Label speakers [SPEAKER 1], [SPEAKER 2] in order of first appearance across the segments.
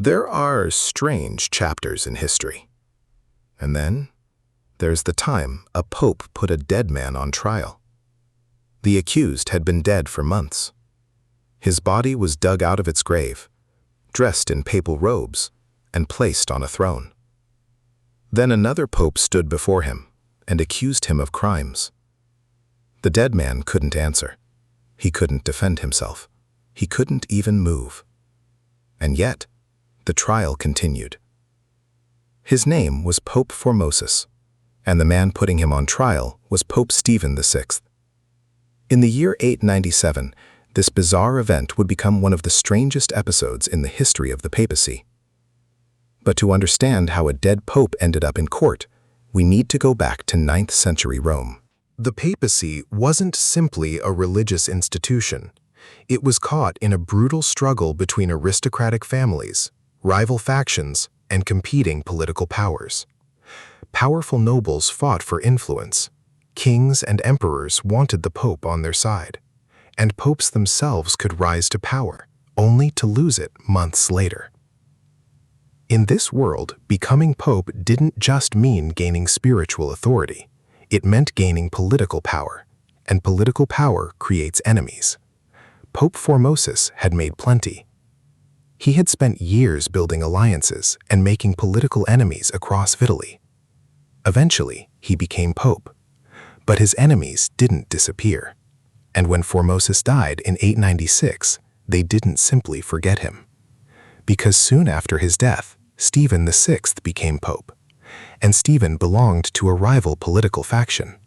[SPEAKER 1] There are strange chapters in history. And then there's the time a pope put a dead man on trial. The accused had been dead for months. His body was dug out of its grave, dressed in papal robes, and placed on a throne. Then another pope stood before him and accused him of crimes. The dead man couldn't answer. He couldn't defend himself. He couldn't even move. And yet, the trial continued. His name was Pope Formosus, and the man putting him on trial was Pope Stephen VI. In the year 897, this bizarre event would become one of the strangest episodes in the history of the papacy. But to understand how a dead pope ended up in court, we need to go back to 9th century Rome. The papacy wasn't simply a religious institution. It was caught in a brutal struggle between aristocratic families, rival factions, and competing political powers. Powerful nobles fought for influence. Kings and emperors wanted the pope on their side, and popes themselves could rise to power, only to lose it months later. In this world, becoming pope didn't just mean gaining spiritual authority. It meant gaining political power, and political power creates enemies. Pope Formosus had made plenty. He had spent years building alliances and making political enemies across Italy. Eventually, he became pope. But his enemies didn't disappear. And when Formosus died in 896, they didn't simply forget him. Because soon after his death, Stephen VI became pope. And Stephen belonged to a rival political faction.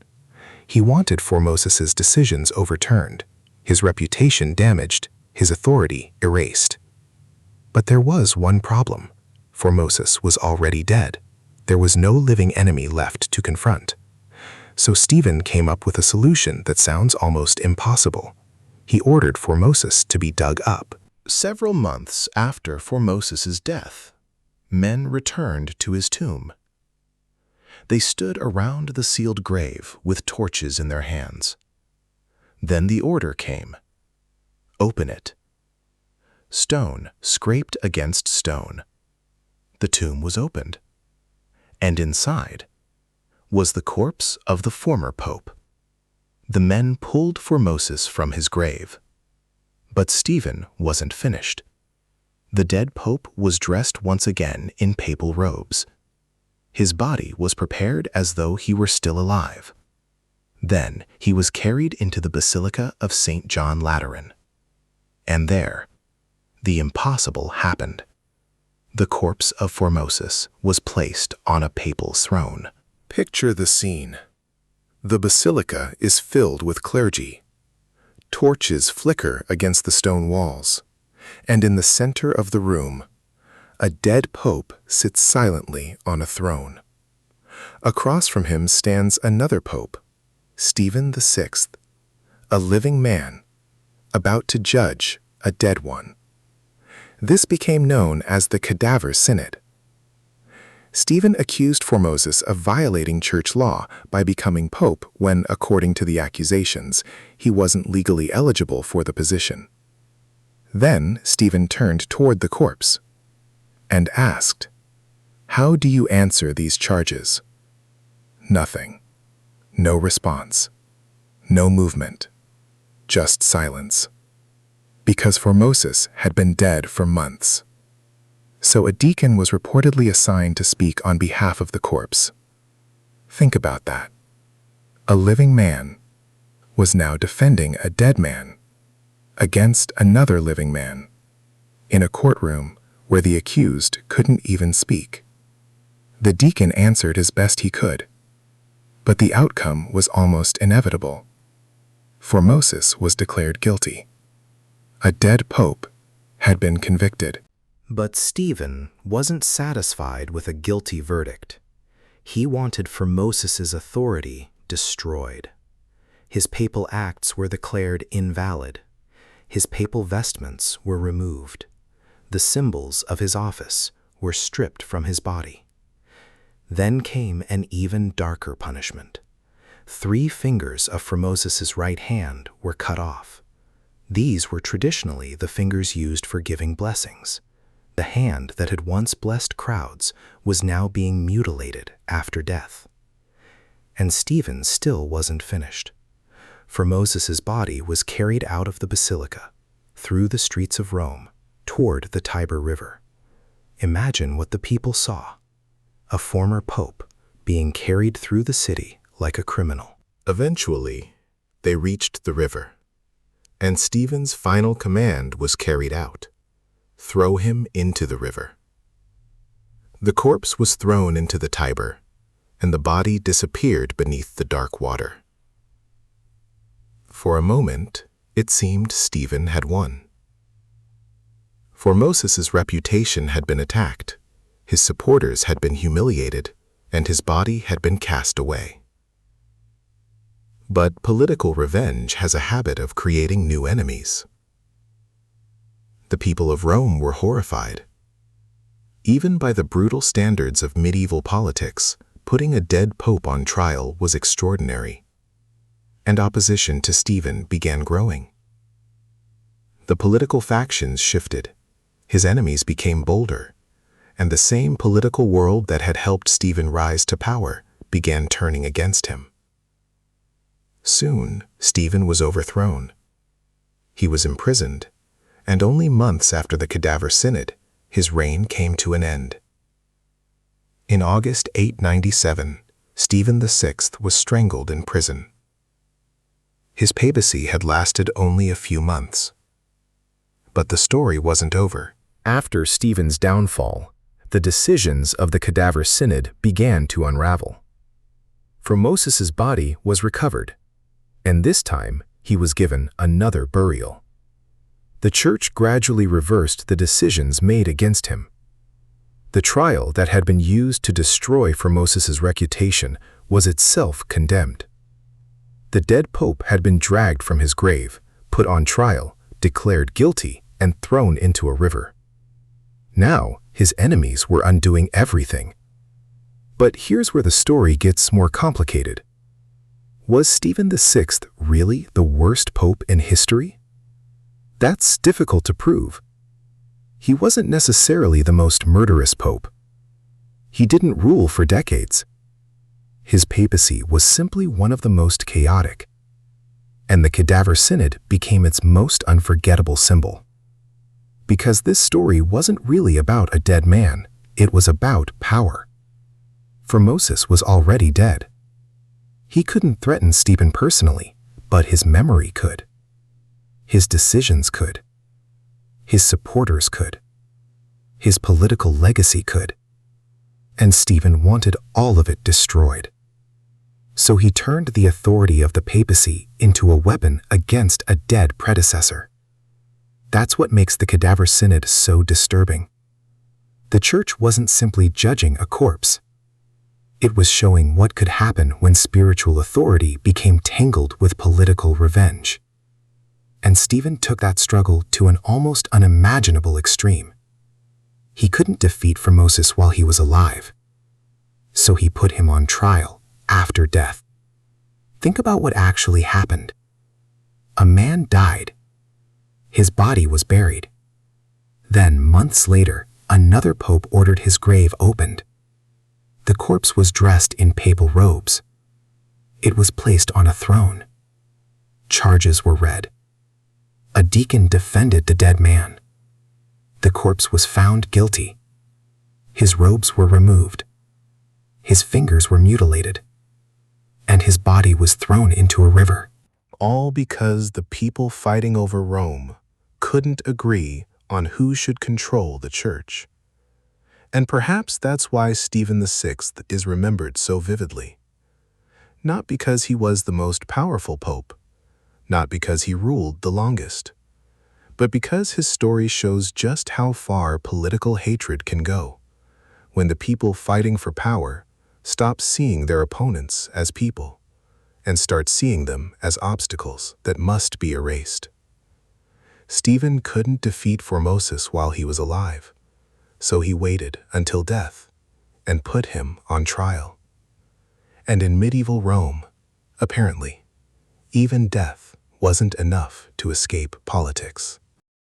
[SPEAKER 1] He wanted Formosus's decisions overturned, his reputation damaged, his authority erased. But there was one problem. Formosus was already dead. There was no living enemy left to confront. So Stephen came up with a solution that sounds almost impossible. He ordered Formosus to be dug up. Several months after Formosus's death, men returned to his tomb. They stood around the sealed grave with torches in their hands. Then the order came. Open it. Stone scraped against stone. The tomb was opened. And inside was the corpse of the former pope. The men pulled Formosus from his grave. But Stephen wasn't finished. The dead pope was dressed once again in papal robes. His body was prepared as though he were still alive. Then he was carried into the Basilica of St. John Lateran. And there, the impossible happened. The corpse of Formosus was placed on a papal throne. Picture the scene. The basilica is filled with clergy. Torches flicker against the stone walls, and in the center of the room, a dead pope sits silently on a throne. Across from him stands another pope, Stephen VI, a living man, about to judge a dead one. This became known as the Cadaver Synod. Stephen accused Formosus of violating church law by becoming pope when, according to the accusations, he wasn't legally eligible for the position. Then Stephen turned toward the corpse and asked, "How do you answer these charges?" Nothing. No response. No movement. Just silence. Because Formosus had been dead for months. So a deacon was reportedly assigned to speak on behalf of the corpse. Think about that. A living man was now defending a dead man against another living man in a courtroom where the accused couldn't even speak. The deacon answered as best he could, but the outcome was almost inevitable. Formosus was declared guilty. A dead pope had been convicted.
[SPEAKER 2] But Stephen wasn't satisfied with a guilty verdict. He wanted Formosus's authority destroyed. His papal acts were declared invalid. His papal vestments were removed. The symbols of his office were stripped from his body. Then came an even darker punishment. 3 fingers of Formosus's right hand were cut off. These were traditionally the fingers used for giving blessings. The hand that had once blessed crowds was now being mutilated after death. And Stephen still wasn't finished. Formosus's body was carried out of the basilica, through the streets of Rome, toward the Tiber River. Imagine what the people saw: a former pope being carried through the city like a criminal.
[SPEAKER 1] Eventually, they reached the river, and Stephen's final command was carried out: throw him into the river. The corpse was thrown into the Tiber, and the body disappeared beneath the dark water. For a moment, it seemed Stephen had won. Formosus's reputation had been attacked, his supporters had been humiliated, and his body had been cast away. But political revenge has a habit of creating new enemies. The people of Rome were horrified. Even by the brutal standards of medieval politics, putting a dead pope on trial was extraordinary, and opposition to Stephen began growing. The political factions shifted, his enemies became bolder, and the same political world that had helped Stephen rise to power began turning against him. Soon, Stephen was overthrown. He was imprisoned, and only months after the Cadaver Synod, his reign came to an end. In August 897, Stephen VI was strangled in prison. His papacy had lasted only a few months. But the story wasn't over. After Stephen's downfall, the decisions of the Cadaver Synod began to unravel. Formosus's body was recovered, and this time he was given another burial. The Church gradually reversed the decisions made against him. The trial that had been used to destroy Formosus's reputation was itself condemned. The dead pope had been dragged from his grave, put on trial, declared guilty, and thrown into a river. Now, his enemies were undoing everything. But here's where the story gets more complicated. Was Stephen VI really the worst pope in history? That's difficult to prove. He wasn't necessarily the most murderous pope. He didn't rule for decades. His papacy was simply one of the most chaotic, and the Cadaver Synod became its most unforgettable symbol. Because this story wasn't really about a dead man, it was about power. Formosus was already dead. He couldn't threaten Stephen personally, but his memory could. His decisions could. His supporters could. His political legacy could. And Stephen wanted all of it destroyed. So he turned the authority of the papacy into a weapon against a dead predecessor. That's what makes the Cadaver Synod so disturbing. The Church wasn't simply judging a corpse. It was showing what could happen when spiritual authority became tangled with political revenge. And Stephen took that struggle to an almost unimaginable extreme. He couldn't defeat Formosus while he was alive, so he put him on trial after death. Think about what actually happened. A man died. His body was buried. Then, months later, another pope ordered his grave opened. The corpse was dressed in papal robes. It was placed on a throne. Charges were read. A deacon defended the dead man. The corpse was found guilty. His robes were removed. His fingers were mutilated. And his body was thrown into a river. All because the people fighting over Rome couldn't agree on who should control the Church. And perhaps that's why Stephen VI is remembered so vividly. Not because he was the most powerful pope, not because he ruled the longest, but because his story shows just how far political hatred can go when the people fighting for power stop seeing their opponents as people and start seeing them as obstacles that must be erased. Stephen couldn't defeat Formosus while he was alive, so he waited until death and put him on trial. And in medieval Rome, apparently, even death wasn't enough to escape politics.